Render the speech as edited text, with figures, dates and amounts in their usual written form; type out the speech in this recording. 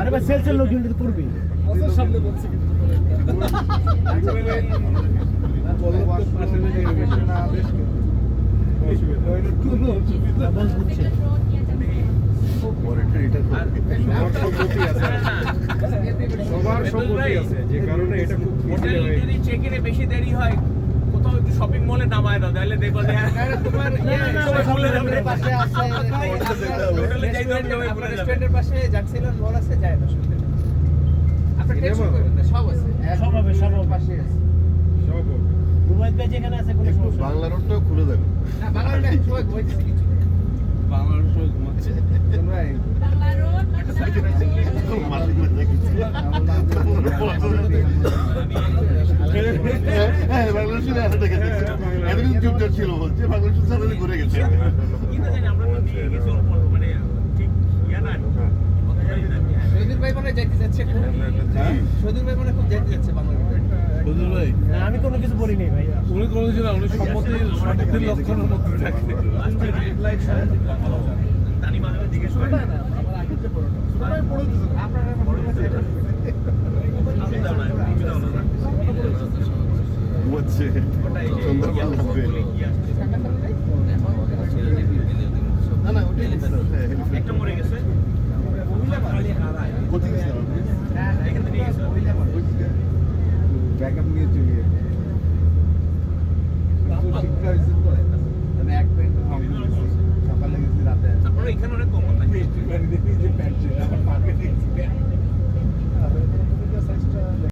আরে ভাই সেলসের লোক কিন্তু করবি ওদের সামনে বলছি সবার সম্মতি আছে যে কারণে এটা খুব হোটেল যদি চেক-ইনে বেশি দেরি হয় কোথাও একটু শপিং মলে নামায় দাও তাহলে দেখো যে তোমার হোটেলে পাশে আছে হোটেলে যাইতে হবে আপনার রেস্টুরেন্টের পাশে জ্যাকসিলন মল আছে যায় না শুনতে আপনার টেনশন করবেন না সব আছে সব হবে সব পাশে আছে সব হবে মোবাইল পে যেখানে আছে কোনো সমস্যা নেই। বাংলা রোডটাও খুলে দেবে না বাংলা রোডে সবাই ঘুমাইতেছে কিছু বাংলা রোড ঘুমাচ্ছে তোমরা মালিক হয়ে দেখেছি হ্যাঁ বাংলাদেশের আরেকটা গেছে এতদিন চুপচাপ ছিল বলছে বাংলাদেশের সাথে ঘুরে গেছে কিন্তু জানি আমরা তো নিয়ে গেছি মানে ঠিক ইয়া না শহীদুল ভাই মানে যাইতে যাচ্ছে শহীদুল ভাই মানে খুব যাইতে যাচ্ছে বাংলা রোডে বুঝল ভাই না, আমি কোনো কিছু বলি নাই ভাই উনি কোনো কিছু না উনি সম্মতির লক্ষণের মধ্যে থাকে তানি মাঝে জিজ্ঞেস করে ঘুমাচ্ছে সুন্দরবন লাগবে না না ওটাই একটা মরে গেছে কোথায় গেছে এখান থেকে নিয়ে গেছে ব্যাকআপ নিয়ে চলে